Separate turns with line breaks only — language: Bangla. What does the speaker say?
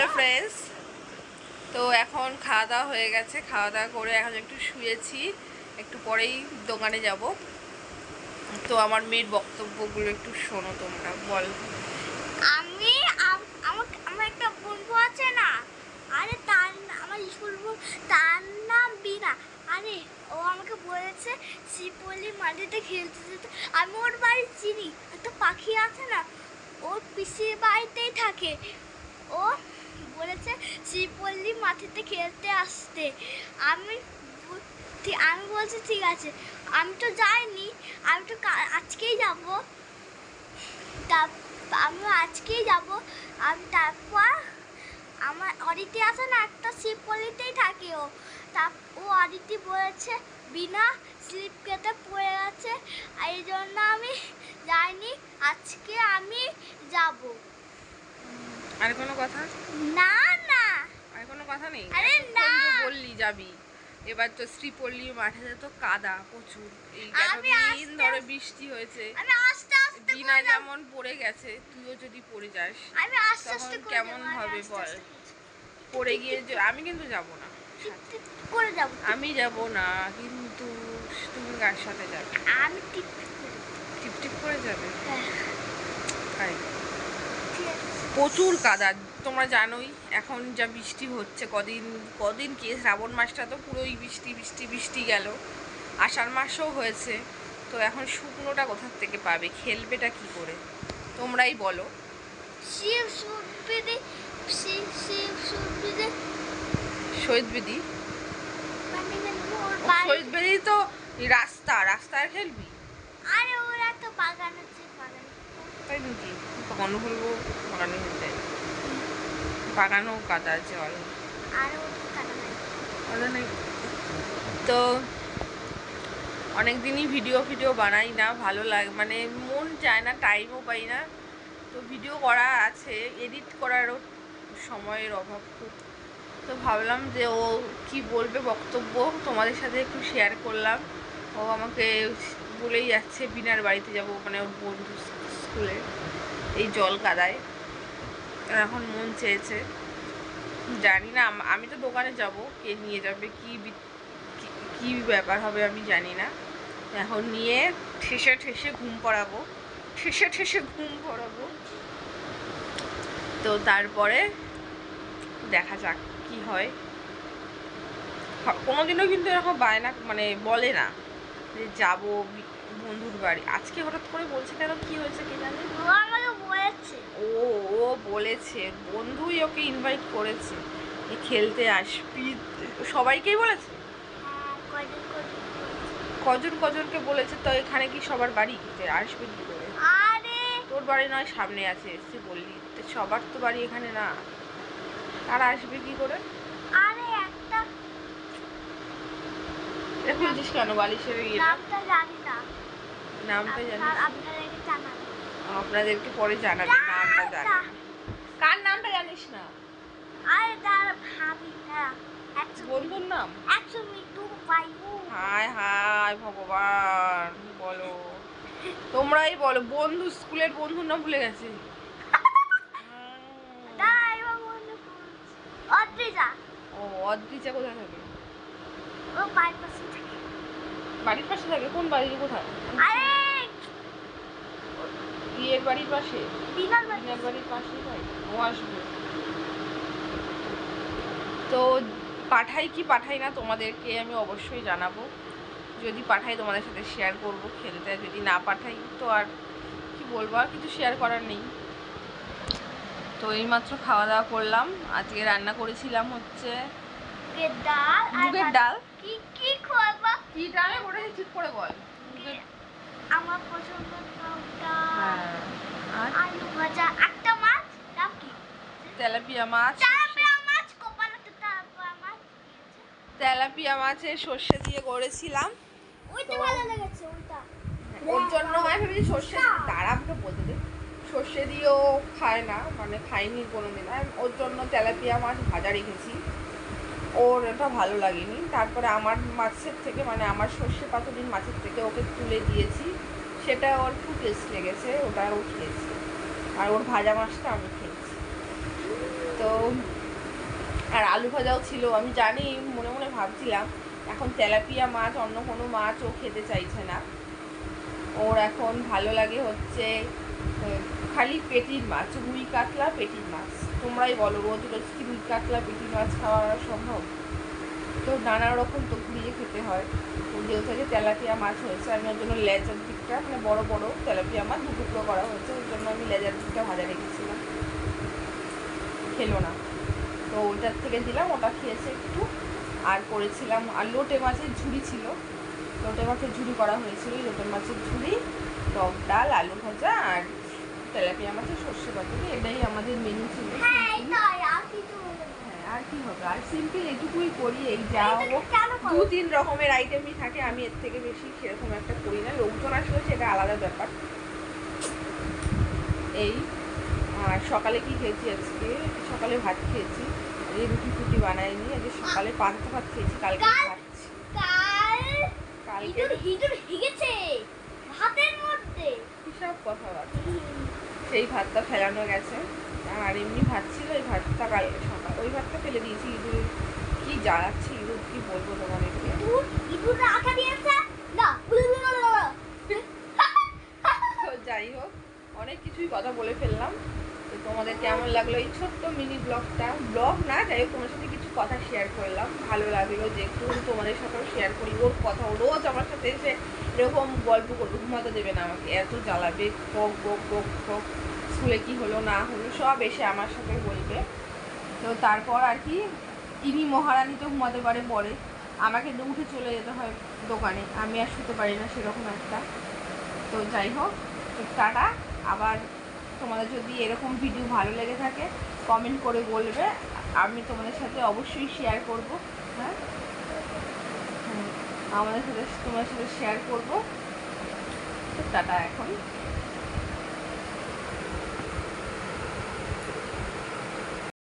হ্যালো ফ্রেন্ডস, তো এখন খাওয়া দাওয়া হয়ে গেছে। খাওয়া দাওয়া করে এখন একটু শুয়েছি, একটু পরেই দোকানে যাব। তো আমার মেয়ের বক্তব্যগুলো একটু শোনো তোমরা। বল।
আমার একটা বন্ধু আছে না, আরে আমার স্কুল তার নাম বিনা। আরে ও আমাকে বলেছে শিবপল্লী মাটিতে খেলতে যেতে। আমি ওর বাড়ি চিনি, একটা পাখি আছে না, ওর পিসির বাড়িতেই থাকে। ও বলেছে শিবপল্লী মাটিতে খেলতে আসতে। আমি বলছি ঠিক আছে। আমি তো যাইনি, আমি তো আজকেই যাব। আমি আজকেই যাব। আমি তারপর আমার অদিতি আছে না, একটা শিবপল্লীতেই থাকে ও। ও অদিতি বলেছে বিনা স্লিপ কেটে পড়ে গেছে, এই জন্য আমি যাইনি। আজকে আমি যাব।
আর কোনো কথা?
না না,
আর কোনো কথা নেই?
আরে না,
বললি যাবি। এবার তো শ্রীপল্লী মাঠে তো কাদা প্রচুর। এই দিন ধরে বৃষ্টি হয়েছে, বিনা যেমন পড়ে গেছে, তুইও যদি পড়ে যাস তখন কেমন হবে বল? পড়ে গিয়ে আমি কিন্তু যাব না, আমি যাব না। কিন্তু তুমি কার সাথে যাবে?
আমি
টিপ করে যাবে?
হ্যাঁ,
প্রচুর কাদা, তোমরা জানোই। এখন যা বৃষ্টি হচ্ছে, কদিন কি শ্রাবণ মাসটা তো পুরোই বৃষ্টি বৃষ্টি বৃষ্টি গেল, আষাঢ় মাসও হয়েছে। তো এখন শুকনোটা কোথার থেকে পাবে? খেলবেটা কি করে তোমরাই বলো। শহীদ বেদি তো রাস্তায় খেলবি?
আরে ওরা তো বাগান আছে,
তাই নাকি? বাগানো বলবো, বাগানে খেলতে বাগানও কাদা জল নেই। তো অনেক দিনই ভিডিও বানাই না, ভালো লাগে, মানে মন চায় না, টাইমও পাই না। তো ভিডিও করা আছে, এডিট করারও সময়ের অভাব খুব। তো ভাবলাম যে ও কি বলবে বক্তব্য, তোমাদের সাথে একটু শেয়ার করলাম। ও আমাকে বলেই যাচ্ছে বিনার বাড়িতে যাব, মানে ওর বন্ধু স্কুলে, এই জল কাদায়। এখন মন চেয়েছে, জানি না। আমি তো দোকানে যাব, কে নিয়ে যাবে, কি ব্যাপার হবে আমি জানি না। এখন নিয়ে ঠেসে ঘুম পড়াবো, তো তারপরে দেখা যাক কি হয়। কোনোদিনও কিন্তু এরকম বায়না মানে বলে না যে যাবো বন্ধুর বাড়ি। আজকে হঠাৎ করে বলছে কেন, কি হয়েছে কি জানি? ও বলেছে বন্ধুই ওকে ইনভাইট করেছে, খেলতে আসবি। সবাইকেই বলেছে? কজনকে বলেছে? তো এখানে কি সবার বাড়ি আসবে কি করে? তোর বাড়ি নয় সামনে আছে, এসে বললি। সবার তো বাড়ি এখানে না, তারা আসবে কি করে? খুলছিস কেন বালিশের
নামটা জানি না।
নামটা জানিস? আপনাদেরকে পরে জানাবি নামটা জানি। কার নামটা জানিস না?
আরে তার ভাবি না,
বন্ধুর নাম? হায় ভগবান, বলো তোমরাই বলো। বন্ধু, স্কুলের বন্ধুর নাম ভুলে গেছে? ও অদ্রিজা কোথায় থাকে? বাড়ির পাশে থাকে? কোন বাড়ির কোথায়? বিয়ের বাড়ির পাশে? বিনার বাড়ির পাশেই ভাই। ও আসবে তো পাঠাই না তোমাদেরকে আমি অবশ্যই জানাবো। যদি পাঠাই তোমাদের সাথে শেয়ার করব খেলতে, যদি না পাঠাই তো আর কি বলবো, আর কিছু শেয়ার করার নেই। তো এইমাত্র খাওয়া দাওয়া করলাম। আজকে রান্না করেছিলাম হচ্ছে মুগের ডাল। কি ডালে করেছি ঠিক করে বল।
আমার পছন্দ আলু ভাজা, একটা মাছ, নাম কি?
তেলাপিয়া মাছ। তেলাপিয়া মাছের সর্ষে দিয়ে করেছিলাম।
ওইটা ভালো লেগেছে, ওইটা
ওর জন্য হয় ভেবেছি সর্ষে দাঁড়াবকে বলতে দে। সর্ষে দিয়েও খায় না, মানে খাইনি কোনোদিন। ওর জন্য তেলাপিয়া মাছ ভাজা রেখেছি, ওর এটা ভালো লাগেনি। তারপরে আমার মাছের থেকে, মানে আমার সর্ষে পাতুরির মাছের থেকে ওকে তুলে দিয়েছি, সেটা ওর খুব টেস্ট লেগেছে, ওটা ও খেয়েছে। আর ওর ভাজা মাছটা আমি খেয়েছি। তো তো আর আলু ভাজাও ছিল। আমি জানি, মনে মনে ভাবছিলাম এখন তেলাপিয়া মাছ অন্য কোনো মাছ ও খেতে চাইছে না, ওর এখন ভালো লাগে হচ্ছে খালি পেটির মাছ, রুই কাতলা পেটির মাছ। তোমরাই বলো রোজ রোজ কি রুই কাতলা পেটির মাছ খাওয়া সম্ভব? তো নানা রকম তো ঘুরিয়ে খেতে হয়। তো যেহেতু থেকে তেলাপিয়া মাছ হয়েছে, আমি ওর জন্য লেজার দিকটা মানে বড় বড় তেলাপিয়া মাছ দু টুকরো করা হয়েছে, ওর জন্য আমি লেজার দিকটা ভাজা রেখেছিলাম, খেলো না। তো ওটার থেকে দিলাম, ওটা খেয়েছে একটু। আর করেছিলাম আর লোটে মাছের ঝুড়ি ছিল, লোটে মাছের ঝুড়ি করা হয়েছিল, লোটে মাছের ঝুড়ি, টক ডাল, আলু ভাজা আর তেলাপিয়া মাছের সর্ষে পাতুরি। এটাই আমাদের মেনু ছিল। আর কি হবে, আর সিম্পল এটুকুই করি। এই যা হোক 2-3 রকমের আইটেমই থাকে, আমি এর থেকে বেশি সেরকম একটা করি না। লোকজন আসলে সেটা আলাদা ব্যাপার। এই আর সকালে কি খেয়েছি আজকে? সকালে ভাত খেয়েছি, এই রুটি ফুটি বানাইনি, আজকে সকালে পান্তা ভাত খেয়েছি। কালকে খাচ্ছি, কালকে
ভাতের মধ্যে
হিসাব কথাবার্তা, সেই ভাতটা ফেলানো গেছে। আর এমনি ভাত ছিল, ওই ভাতটা কালকে সকাল ওই ভাতটা ফেলে দিয়েছি। ইঁদুর কি জ্বালাচ্ছে, ইঁদুর কি বলবো তোমাদেরকে। তো যাই হোক, অনেক কিছুই কথা বলে ফেললাম। তো তোমাদের কেমন লাগলো এই ছোট্ট মিনি ব্লগটা? ব্লগ না, যাই হোক তোমার সাথে কিছু কথা শেয়ার করলাম, ভালো লাগলো যে একটু তোমাদের সাথেও শেয়ার করি ওর কথা। ও রোজ আমার সাথে এসে এরকম গল্প করবে, ঘুমাতে দেবে না আমাকে, এত জ্বালাবে, বক বক বক বক, স্কুলে কী হলো না হলো সব এসে আমার সাথে বলবে। তো তারপর আর কি, ইনি মহারানী তো ঘুমাতে পারে পরে, আমাকে উঠে চলে যেতে হয় দোকানে, আমি আর শুতে পারি না সেরকম একটা। তো যাই হোক, টাটা। আবার তোমাদের যদি এরকম ভিডিও ভালো লেগে থাকে কমেন্ট করে বলবে, আমি তোমাদের সাথে অবশ্যই শেয়ার করব। হ্যাঁ, আমাদের সাথে তোমাদের সাথে শেয়ার করব। তো টাটা এখন।